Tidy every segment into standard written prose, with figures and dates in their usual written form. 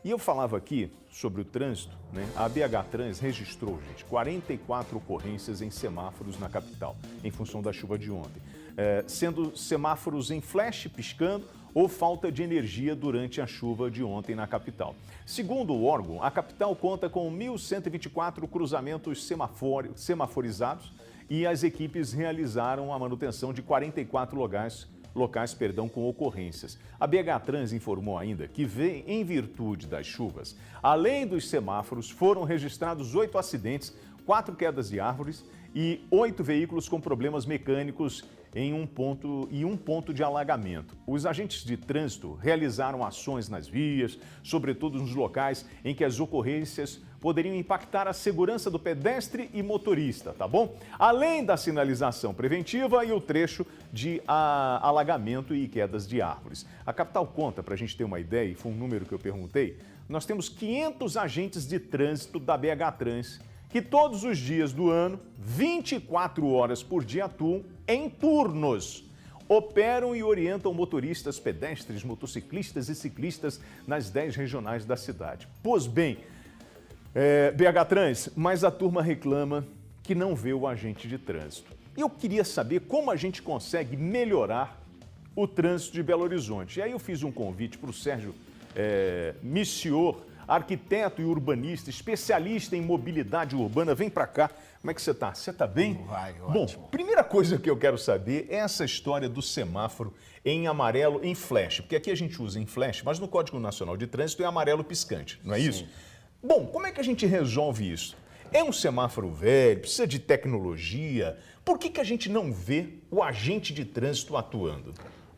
E eu falava aqui sobre o trânsito, né? A BH Trans registrou, gente, 44 ocorrências em semáforos na capital, em função da chuva de ontem. Sendo semáforos em flash piscando ou falta de energia durante a chuva de ontem na capital. Segundo o órgão, a capital conta com 1.124 cruzamentos semaforizados e as equipes realizaram a manutenção de 44 locais com ocorrências. A BH Trans informou ainda que, em virtude das chuvas, além dos semáforos, foram registrados 8 acidentes, 4 quedas de árvores e 8 veículos com problemas mecânicos em um ponto de alagamento. Os agentes de trânsito realizaram ações nas vias, sobretudo nos locais em que as ocorrências poderiam impactar a segurança do pedestre e motorista, tá bom? Além da sinalização preventiva e o trecho de alagamento e quedas de árvores. A capital conta, para a gente ter uma ideia, e foi um número que eu perguntei, nós temos 500 agentes de trânsito da BH Trans que todos os dias do ano, 24 horas por dia, atuam em turnos. Operam e orientam motoristas, pedestres, motociclistas e ciclistas nas 10 regionais da cidade. Pois bem, BH Trans, mas a turma reclama que não vê o agente de trânsito. Eu queria saber como a gente consegue melhorar o trânsito de Belo Horizonte. E aí eu fiz um convite para o Sérgio Missior, arquiteto e urbanista, especialista em mobilidade urbana. Vem para cá. Como é que você está? Você está bem? Vai, Bom, ótimo. primeira coisa que eu quero saber é essa história do semáforo em amarelo, em flash. Porque aqui a gente usa em flash, mas no Código Nacional de Trânsito é amarelo piscante, não é isso? Bom, como é que a gente resolve isso? É um semáforo velho, precisa de tecnologia. Por que a gente não vê o agente de trânsito atuando?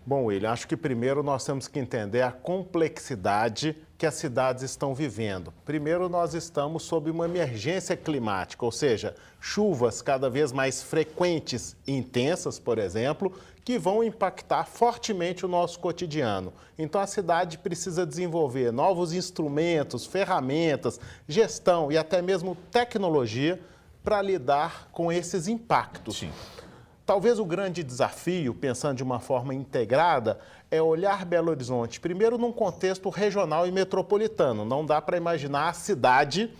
Bom, William, acho que primeiro nós temos que entender a complexidade que as cidades estão vivendo. Primeiro, nós estamos sob uma emergência climática, ou seja, chuvas cada vez mais frequentes e intensas, por exemplo, que vão impactar fortemente o nosso cotidiano. Então, a cidade precisa desenvolver novos instrumentos, ferramentas, gestão e até mesmo tecnologia para lidar com esses impactos. Sim. Talvez o grande desafio, pensando de uma forma integrada, é olhar Belo Horizonte, primeiro num contexto regional e metropolitano. Não dá para imaginar a cidade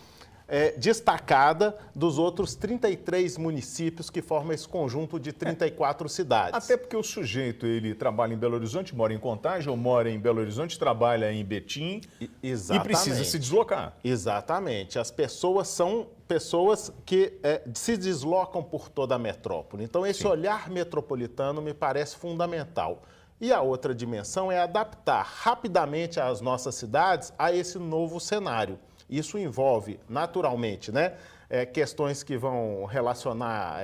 destacada dos outros 33 municípios que formam esse conjunto de 34 cidades. Até porque o sujeito, ele trabalha em Belo Horizonte, mora em Contagem, ou mora em Belo Horizonte, trabalha em Betim e precisa se deslocar. Exatamente. As pessoas são pessoas que se deslocam por toda a metrópole. Então, esse olhar metropolitano me parece fundamental. E a outra dimensão é adaptar rapidamente as nossas cidades a esse novo cenário. Isso envolve, naturalmente, questões que vão relacionar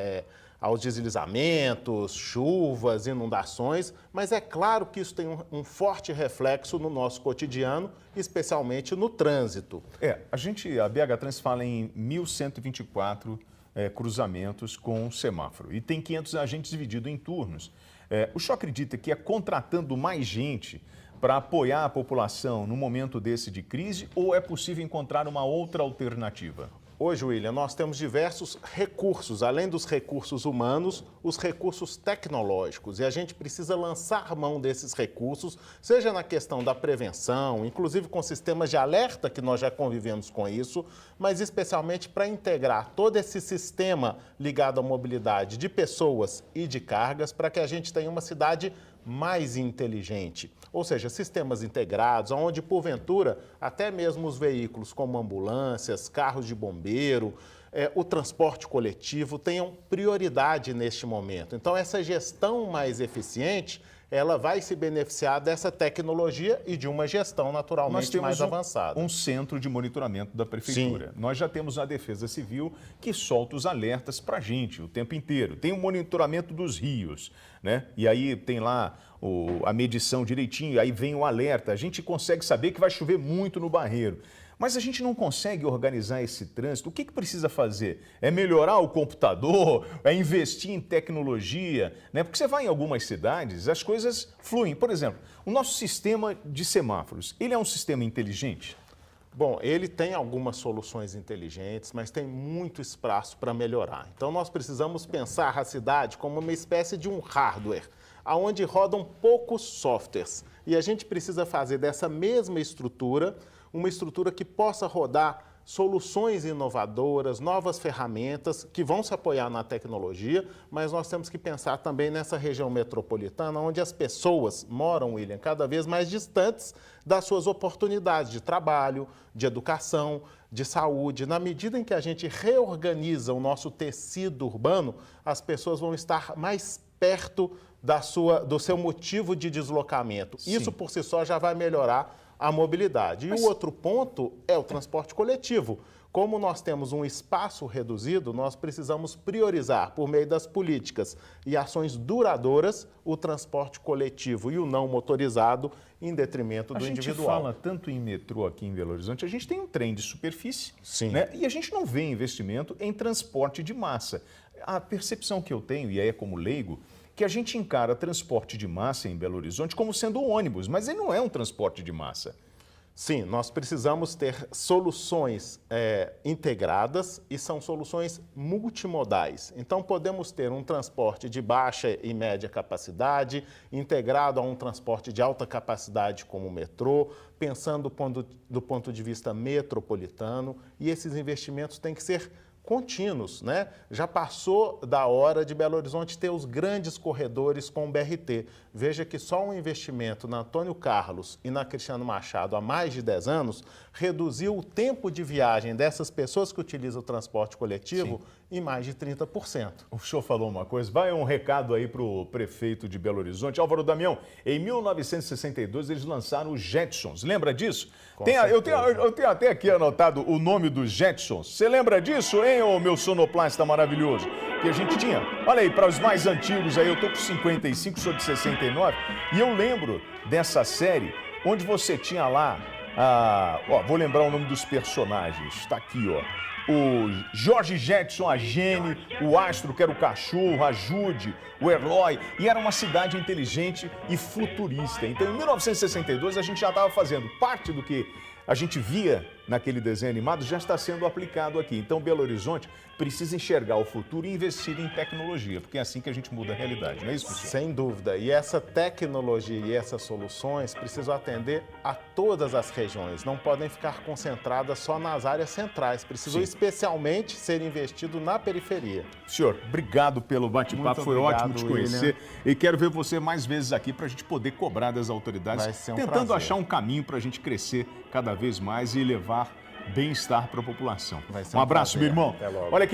aos deslizamentos, chuvas, inundações, mas é claro que isso tem um forte reflexo no nosso cotidiano, especialmente no trânsito. A BH Trans fala em 1.124 cruzamentos com semáforo e tem 500 agentes divididos em turnos. O senhor acredita que contratando mais gente para apoiar a população no momento desse de crise, ou é possível encontrar uma outra alternativa? Hoje, William, nós temos diversos recursos, além dos recursos humanos, os recursos tecnológicos. E a gente precisa lançar mão desses recursos, seja na questão da prevenção, inclusive com sistemas de alerta, que nós já convivemos com isso, mas especialmente para integrar todo esse sistema ligado à mobilidade de pessoas e de cargas, para que a gente tenha uma cidade mais inteligente. Ou seja, sistemas integrados, onde, porventura, até mesmo os veículos como ambulâncias, carros de bombeiro, o transporte coletivo tenham prioridade neste momento. Então, essa gestão mais eficiente, ela vai se beneficiar dessa tecnologia e de uma gestão naturalmente mais avançada. Um centro de monitoramento da prefeitura. Sim. Nós já temos a Defesa Civil que solta os alertas para a gente o tempo inteiro. Tem o monitoramento dos rios, né? E aí tem lá a medição direitinho, aí vem o alerta. A gente consegue saber que vai chover muito no Barreiro. Mas a gente não consegue organizar esse trânsito. O que precisa fazer? É melhorar o computador? É investir em tecnologia? Né? Porque você vai em algumas cidades, as coisas fluem. Por exemplo, o nosso sistema de semáforos, ele é um sistema inteligente? Bom, ele tem algumas soluções inteligentes, mas tem muito espaço para melhorar. Então, nós precisamos pensar a cidade como uma espécie de um hardware, onde rodam poucos softwares. E a gente precisa fazer dessa mesma estrutura uma estrutura que possa rodar soluções inovadoras, novas ferramentas que vão se apoiar na tecnologia, mas nós temos que pensar também nessa região metropolitana, onde as pessoas moram, William, cada vez mais distantes das suas oportunidades de trabalho, de educação, de saúde. Na medida em que a gente reorganiza o nosso tecido urbano, as pessoas vão estar mais perto do seu motivo de deslocamento. Sim. Isso por si só já vai melhorar a mobilidade. E o outro ponto é o transporte coletivo. Como nós temos um espaço reduzido, nós precisamos priorizar, por meio das políticas e ações duradouras, o transporte coletivo e o não motorizado em detrimento do individual. A gente fala tanto em metrô aqui em Belo Horizonte, a gente tem um trem de superfície, sim, né? E a gente não vê investimento em transporte de massa. A percepção que eu tenho, e aí é como leigo, que a gente encara transporte de massa em Belo Horizonte como sendo um ônibus, mas ele não é um transporte de massa. Sim, nós precisamos ter soluções integradas e são soluções multimodais. Então, podemos ter um transporte de baixa e média capacidade, integrado a um transporte de alta capacidade como o metrô, pensando do ponto de vista metropolitano, e esses investimentos têm que ser contínuos, né? Já passou da hora de Belo Horizonte ter os grandes corredores com o BRT. Veja que só um investimento na Antônio Carlos e na Cristiano Machado há mais de 10 anos reduziu o tempo de viagem dessas pessoas que utilizam o transporte coletivo, sim, em mais de 30%. O senhor falou uma coisa, vai um recado aí para o prefeito de Belo Horizonte, Álvaro Damião. Em 1962 eles lançaram os Jetsons, lembra disso? Eu tenho até aqui anotado o nome dos Jetsons. Você lembra disso, hein, ô meu sonoplasta maravilhoso? Que a gente tinha. Olha aí, para os mais antigos aí, eu tô com 55, sou de 69, e eu lembro dessa série onde você tinha lá, vou lembrar o nome dos personagens, está aqui, ó. O Jorge Jetson, a Jenny, o Astro, que era o cachorro, a Judy, o Eloy, e era uma cidade inteligente e futurista. Então, em 1962, a gente já estava fazendo parte do que a gente via naquele desenho animado, já está sendo aplicado aqui. Então, Belo Horizonte precisa enxergar o futuro e investir em tecnologia, porque é assim que a gente muda a realidade, não é isso, professor? Sem dúvida. E essa tecnologia e essas soluções precisam atender a todas as regiões, não podem ficar concentradas só nas áreas centrais, precisam especialmente ser investido na periferia. Senhor, obrigado pelo bate-papo, foi ótimo te conhecer, William. E quero ver você mais vezes aqui para a gente poder cobrar das autoridades, tentando achar um caminho para a gente crescer cada vez mais e levar bem-estar para a população. Um abraço, meu irmão. Olha aqui.